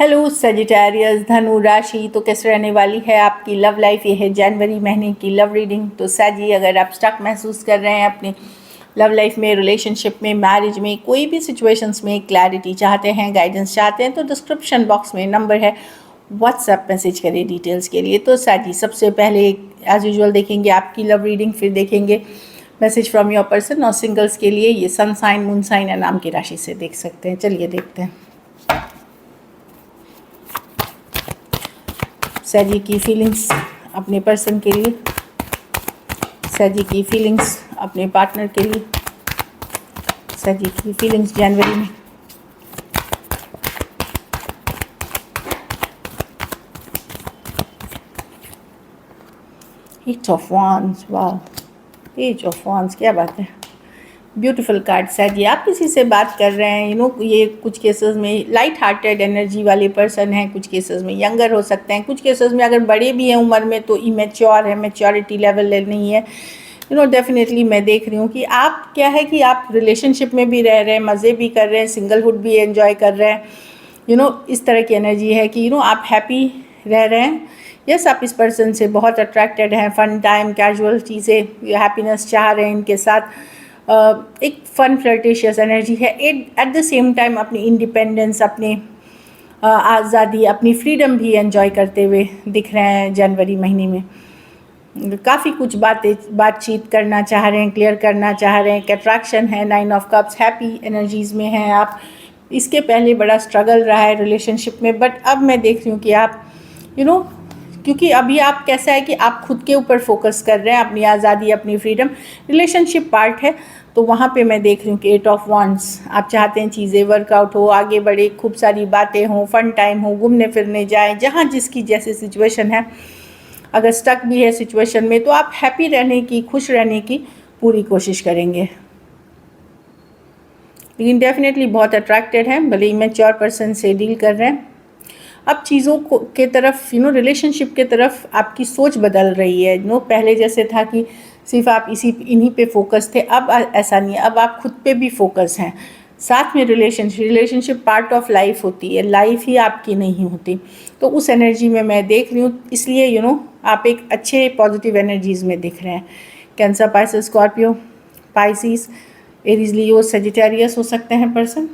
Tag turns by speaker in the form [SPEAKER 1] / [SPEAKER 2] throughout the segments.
[SPEAKER 1] Hello Sagittarius धनु राशि, तो कैसे रहने वाली है आपकी लव लाइफ। ये है जनवरी महीने की लव रीडिंग। तो सजी, अगर आप स्टक महसूस कर रहे हैं अपनी लव लाइफ में, रिलेशनशिप में, मैरिज में, कोई भी सिचुएशंस में क्लैरिटी चाहते हैं, गाइडेंस चाहते हैं, तो डिस्क्रिप्शन बॉक्स में नंबर है, व्हाट्सएप मैसेज करें डिटेल्स के लिए। तो सजी, सबसे पहले एज यूजुअल देखेंगे आपकी लव रीडिंग, फिर देखेंगे मैसेज फ्रॉम योर पर्सन। और सिंगल्स के लिए ये सन साइन, मून साइन या नाम की राशि से देख सकते हैं। चलिए देखते हैं सजी की फीलिंग्स अपने पर्सन के लिए, सजी की फीलिंग्स अपने पार्टनर के लिए, सजी की फीलिंग्स जनवरी में। एट ऑफ वांड्स, वाह, पेज ऑफ वांड्स, क्या बात है, ब्यूटीफुल कार्ड। सजी, आप किसी से बात कर रहे हैं, ये कुछ केसेस में लाइट हार्टेड एनर्जी वाले पर्सन हैं, कुछ केसेस में यंगर हो सकते हैं, कुछ केसेस में अगर बड़े भी हैं उम्र में तो इमेच्योर है, मैच्योरिटी लेवल नहीं है। डेफिनेटली मैं देख रही हूँ कि आप क्या है कि आप रिलेशनशिप में भी रह रहे हैं, मज़े भी कर रहे हैं, सिंगलहुड भी एंजॉय कर रहे हैं। इस तरह की एनर्जी है कि आप हैप्पी रह रहे हैं। यस, आप इस पर्सन से बहुत अट्रैक्टेड हैं, फन टाइम, कैजुअल चीज़ें, हैप्पीनेस चाह रहे हैं इनके साथ। एक फ़न फ्लर्टिशियस एनर्जी है। एट द सेम टाइम अपनी इंडिपेंडेंस, अपनी आज़ादी, अपनी फ्रीडम भी एंजॉय करते हुए दिख रहे हैं जनवरी महीने में। काफ़ी कुछ बातचीत करना चाह रहे हैं, क्लियर करना चाह रहे हैं। अट्रैक्शन है, 9 ऑफ कप्स, हैप्पी एनर्जीज़ में हैं आप। इसके पहले बड़ा स्ट्रगल रहा है रिलेशनशिप में, बट अब मैं देख रही हूँ कि आप क्योंकि अभी आप कैसा है कि आप खुद के ऊपर फोकस कर रहे हैं, अपनी आज़ादी, अपनी फ्रीडम। रिलेशनशिप पार्ट है तो वहाँ पे मैं देख रही हूँ कि 8 ऑफ वांड्स, आप चाहते हैं चीज़ें वर्कआउट हो, आगे बढ़े, खूब सारी बातें हों, फन टाइम हो, घूमने फिरने जाएं, जहाँ जिसकी जैसी सिचुएशन है। अगर स्टक भी है सिचुएशन में तो आप हैप्पी रहने की, खुश रहने की पूरी कोशिश करेंगे। लेकिन डेफिनेटली बहुत अट्रैक्टेड हैं, भले ही मैच्योर पर्सन से डील कर रहे हैं। अब चीज़ों को के तरफ रिलेशनशिप के तरफ आपकी सोच बदल रही है। पहले जैसे था कि सिर्फ आप इन्हीं पे फोकस थे, अब ऐसा नहीं है। अब आप खुद पे भी फोकस हैं, साथ में रिलेशनशिप पार्ट ऑफ लाइफ होती है, लाइफ ही आपकी नहीं होती। तो उस एनर्जी में मैं देख रही हूँ, इसलिए आप एक अच्छे पॉजिटिव एनर्जीज़ में दिख रहे हैं। Cancer, pisces, scorpio, pisces, aries, leo, sagittarius हो सकते हैं पर्सन।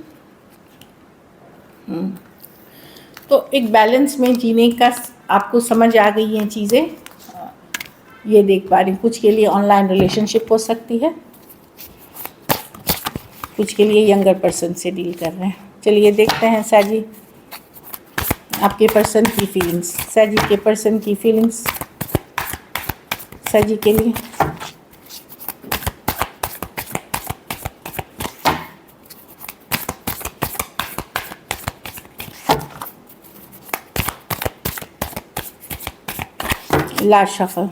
[SPEAKER 1] तो एक बैलेंस में जीने का आपको समझ आ गई हैं चीज़ें, ये देख पा रही हूँ। कुछ के लिए ऑनलाइन रिलेशनशिप हो सकती है, कुछ के लिए यंगर पर्सन से डील कर रहे हैं। चलिए देखते हैं सजी आपके पर्सन की फीलिंग्स, सजी के पर्सन की फीलिंग्स सजी के लिए। लास्ट शफल,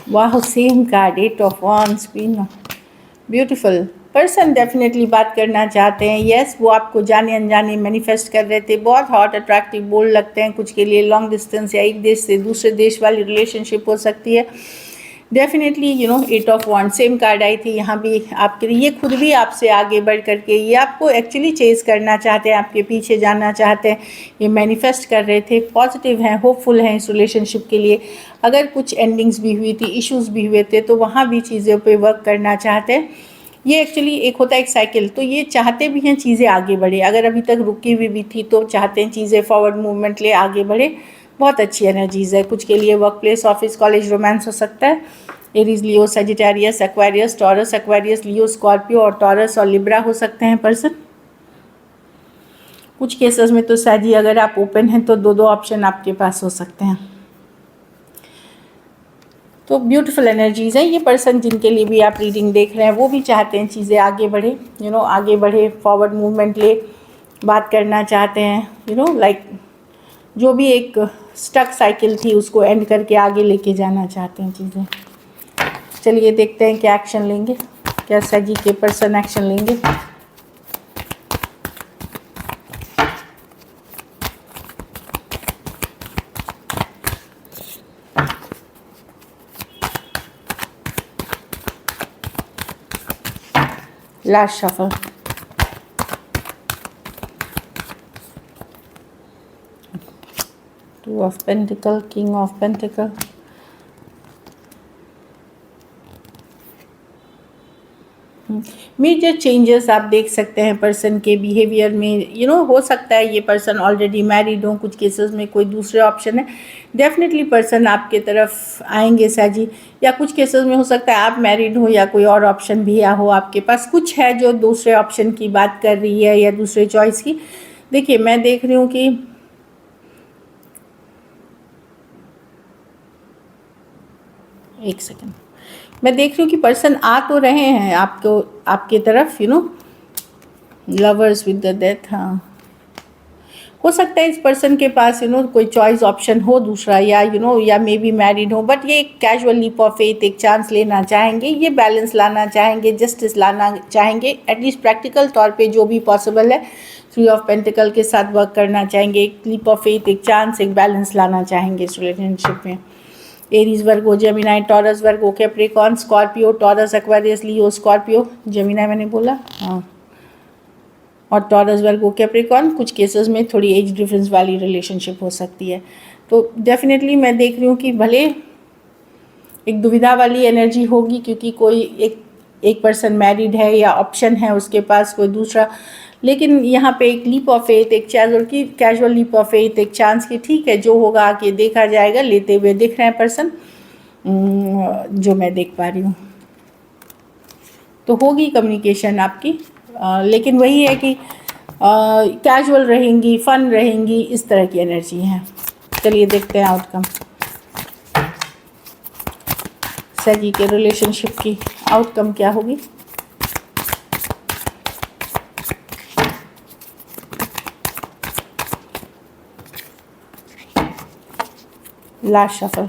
[SPEAKER 1] वाह, same card, 8 of wands, queen, beautiful. Person definitely बात करना चाहते हैं। यस, वो आपको जाने अनजाने मैनिफेस्ट कर रहे थे, बहुत हॉट, अट्रैक्टिव, बोल्ड लगते हैं। कुछ के लिए लॉन्ग डिस्टेंस या एक देश से दूसरे देश वाली रिलेशनशिप हो सकती है। Definitely 8 of wand, same card आई थी यहाँ भी आपके लिए। ये खुद भी आपसे आगे बढ़ करके ये आपको एक्चुअली चेज़ करना चाहते हैं, आपके पीछे जाना चाहते हैं, ये मैनिफेस्ट कर रहे थे। पॉजिटिव हैं, होपफुल हैं इस रिलेशनशिप के लिए। अगर कुछ एंडिंग्स भी हुई थी, इश्यूज़ भी हुए थे, तो वहाँ भी चीज़ों पे वर्क करना चाहते हैं। ये एक्चुअली एक होता है एक साइकिल, तो ये चाहते भी हैं चीज़ें आगे बढ़े। अगर अभी तक रुकी हुई भी थी तो चाहते हैं चीज़ें फॉरवर्ड मूवमेंट ले आगे बढ़े। बहुत अच्छी एनर्जीज़ है। कुछ के लिए work place, office, college, romance हो सकता है। Aries, leo, Sagittarius, Aquarius, taurus, Aquarius, लियो, स्कॉर्पियो और टॉरस और लिब्रा हो सकते हैं पर्सन। कुछ केसेस में तो सजी अगर आप ओपन हैं तो 2 ऑप्शन आपके पास हो सकते हैं। तो ब्यूटीफुल एनर्जीज़ हैं। ये पर्सन जिनके लिए भी आप रीडिंग देख रहे हैं वो भी चाहते हैं चीज़ें आगे बढ़े, आगे बढ़े, फॉरवर्ड मूवमेंट ले, बात करना चाहते हैं, लाइक जो भी एक स्टक साइकिल थी उसको एंड करके आगे लेके जाना चाहते हैं चीज़ें। चलिए देखते हैं क्या एक्शन लेंगे, क्या सजी के पर्सन एक्शन लेंगे। Last shuffle. Two of pentacle, king of pentacle, major changes आप देख सकते हैं पर्सन के बिहेवियर में। हो सकता है ये पर्सन ऑलरेडी मैरिड हो, कुछ केसेस में कोई दूसरे ऑप्शन है। डेफिनेटली पर्सन आपके तरफ आएंगे साजी, या कुछ केसेस में हो सकता है आप मैरिड हो या कोई और ऑप्शन भी हो आपके पास। कुछ है जो दूसरे ऑप्शन की बात कर रही है या दूसरे चॉइस की। देखिए मैं देख रही हूँ कि एक सेकेंड, मैं देख रही हूँ कि पर्सन आ तो रहे हैं आपको, आपके तरफ, लवर्स विद द डेथ। हाँ, हो सकता है इस पर्सन के पास कोई चॉइस ऑप्शन हो दूसरा, या या मे बी मैरिड हो, बट ये एक कैजुअल लीप ऑफ फेथ, एक चांस लेना चाहेंगे, ये बैलेंस लाना चाहेंगे, जस्टिस लाना चाहेंगे, एटलीस्ट प्रैक्टिकल तौर पे जो भी पॉसिबल है। थ्री ऑफ पेंटिकल के साथ वर्क करना चाहेंगे, एक लीप ऑफ फेथ, एक चांस, एक बैलेंस लाना चाहेंगे इस रिलेशनशिप में। एरीज, वर्गो, जेमिनाई, टॉरस, वर्गो, कैप्रिकॉर्न, स्कॉर्पियो, टॉरस, एक्वेरियस, लियो, स्कॉर्पियो, जेमिनाई मैंने बोला, हाँ, और टॉरस, वर्गो, कैप्रिकॉर्न। कुछ केसेस में थोड़ी एज डिफरेंस वाली रिलेशनशिप हो सकती है। तो डेफिनेटली मैं देख रही हूँ कि भले एक दुविधा वाली एनर्जी होगी, क्योंकि कोई एक पर्सन मैरिड है या ऑप्शन है उसके पास कोई दूसरा, लेकिन यहाँ पे एक लीप ऑफ फेथ, एक कैजुअल लीप ऑफ फेथ, एक चांस की, ठीक है जो होगा आके देखा जाएगा, लेते हुए दिख रहे हैं पर्सन, जो मैं देख पा रही हूँ। तो होगी कम्युनिकेशन आपकी, लेकिन वही है कि कैजुअल रहेंगी, फन रहेंगी, इस तरह की एनर्जी है। चलिए देखते हैं आउटकम सजी के रिलेशनशिप की आउटकम क्या होगी। Last shuffle.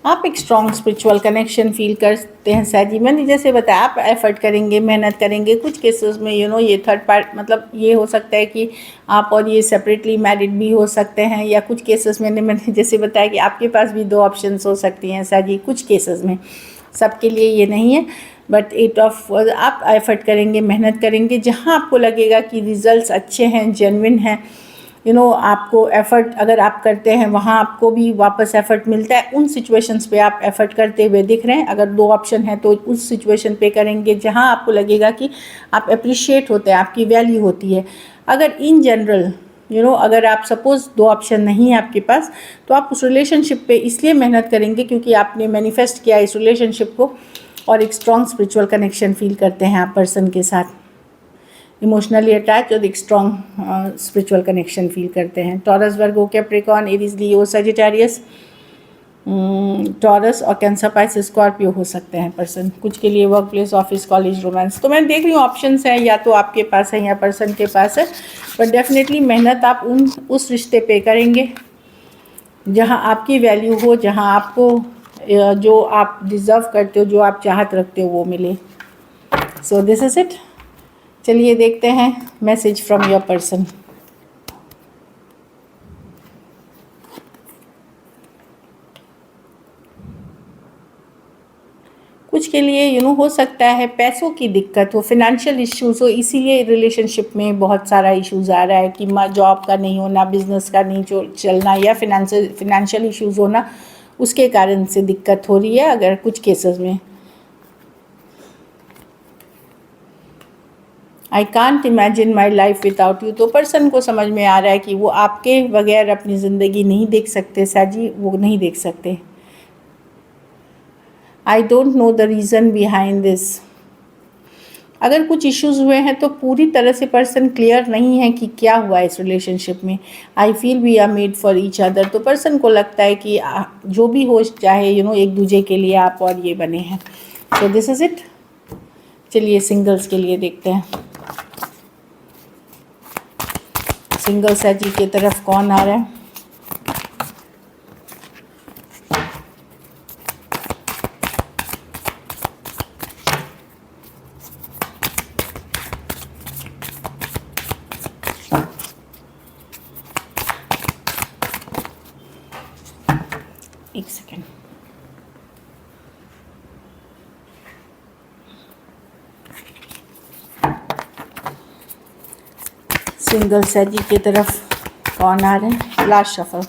[SPEAKER 1] आप एक स्ट्रॉन्ग स्पिरिचुअल कनेक्शन फील करते हैं सैजी। मैंने जैसे बताया आप एफर्ट करेंगे, मेहनत करेंगे। कुछ केसेस में ये थर्ड पार्ट, मतलब ये हो सकता है कि आप और ये सेपरेटली मैरिड भी हो सकते हैं, या कुछ केसेस में मैंने जैसे बताया कि आपके पास भी दो ऑप्शंस हो सकती हैं सैजी। कुछ केसेस में, सबके लिए ये नहीं है, बट आप एफर्ट करेंगे, मेहनत करेंगे, जहाँ आपको लगेगा कि रिजल्ट्स अच्छे हैं, जेन्युइन हैं, आपको एफ़र्ट अगर आप करते हैं वहाँ आपको भी वापस एफ़र्ट मिलता है। उन सिचुएशंस पे आप एफ़र्ट करते हुए दिख रहे हैं। अगर दो ऑप्शन है तो उस सिचुएशन पे करेंगे जहाँ आपको लगेगा कि आप अप्रिशिएट होते हैं, आपकी वैल्यू होती है। अगर इन जनरल अगर आप सपोज़ दो ऑप्शन नहीं है आपके पास, तो आप उस रिलेशनशिप पे इसलिए मेहनत करेंगे क्योंकि आपने मैनिफेस्ट किया इस रिलेशनशिप को, और एक स्ट्रॉन्ग स्पिरिचुअल कनेक्शन फील करते हैं आप पर्सन के साथ, इमोशनली अटैच और एक स्ट्रॉन्ग स्पिरिचुअल कनेक्शन फील करते हैं। टॉरस, वर्गो, Capricorn, Aries, leo, Sagittarius, taurus और कैंसर, पाइसेस, स्कॉर्पियो हो सकते हैं पर्सन। कुछ के लिए work place, office, college, romance. तो मैं देख रही हूँ ऑप्शंस हैं, या तो आपके पास है या पर्सन के पास है, बट डेफिनेटली मेहनत आप उस रिश्ते पे करेंगे जहाँ आपकी वैल्यू हो, जहाँ आपको जो आप डिज़र्व करते हो, जो आप चाहत रखते हो वो मिले। So this is it. चलिए देखते हैं मैसेज फ्रॉम योर पर्सन। कुछ के लिए हो सकता है पैसों की दिक्कत हो, फिनेंशियल इश्यूज हो, इसीलिए रिलेशनशिप में बहुत सारा इश्यूज आ रहा है कि जॉब का नहीं होना, बिजनेस का नहीं चलना, या फिनेंशियल इश्यूज होना, उसके कारण से दिक्कत हो रही है अगर कुछ केसेस में। I can't imagine my life without you. तो पर्सन को समझ में आ रहा है कि वो आपके बगैर अपनी ज़िंदगी नहीं देख सकते साजी, वो नहीं देख सकते। I don't know the reason behind this. अगर कुछ इश्यूज़ हुए हैं तो पूरी तरह से पर्सन क्लियर नहीं है कि क्या हुआ इस रिलेशनशिप में। I feel we are made for each other. तो पर्सन को लगता है कि जो भी हो चाहे एक दूसरे के लिए आप और ये बने हैं। So this is it. चलिए सिंगल्स के लिए देखते हैं, सिंगल सैजी की तरफ कौन आ रहा है। सिंगल सैजी की तरफ कौन आ रहे हैं? Last shuffle.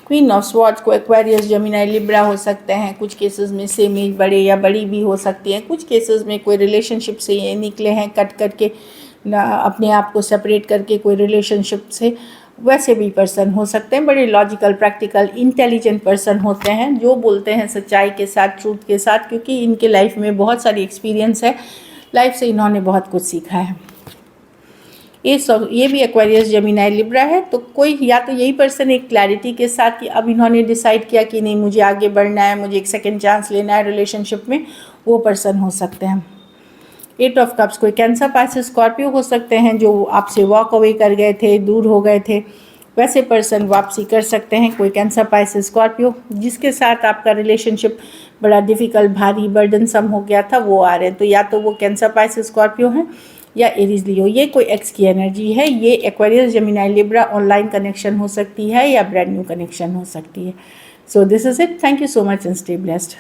[SPEAKER 1] Queen of swords को एक्वेरियस, जेमिनी, लिब्रा हो सकते हैं। कुछ केसेस में सेम एज बड़े या बड़ी भी हो सकती हैं। कुछ केसेस में कोई रिलेशनशिप से ये निकले हैं कट करके अपने आप को सेपरेट करके कोई रिलेशनशिप से, वैसे भी पर्सन हो सकते हैं। बड़े लॉजिकल, प्रैक्टिकल, इंटेलिजेंट पर्सन होते हैं जो बोलते हैं सच्चाई के साथ, ट्रूथ के साथ, क्योंकि इनके लाइफ में बहुत सारी एक्सपीरियंस है, लाइफ से इन्होंने बहुत कुछ सीखा है। ये भी एक्वेरियस, जेमिनी, लिब्रा है। तो कोई या तो यही पर्सन एक क्लैरिटी के साथ कि अब इन्होंने डिसाइड किया कि नहीं मुझे आगे बढ़ना है, मुझे एक सेकेंड चांस लेना है रिलेशनशिप में, वो पर्सन हो सकते हैं। 8 ऑफ कप्स कोई कैंसर, पाइसेस, स्कॉर्पियो हो सकते हैं जो आपसे वॉक अवे कर गए थे, दूर हो गए थे, वैसे पर्सन वापसी कर सकते हैं। कोई कैंसर, पाइसेस, स्कॉर्पियो जिसके साथ आपका रिलेशनशिप बड़ा डिफ़िकल्ट, भारी, बर्डनसम हो गया था, वो आ रहे हैं। तो या तो वो कैंसर, पाइसेस, स्कॉर्पियो हैं या एरीज, लियो। ये कोई एक्स की एनर्जी है। ये Aquarius, Gemini, Libra online connection हो सकती है या ब्रांड न्यू कनेक्शन हो सकती है। So this is it. Thank you so much and stay blessed.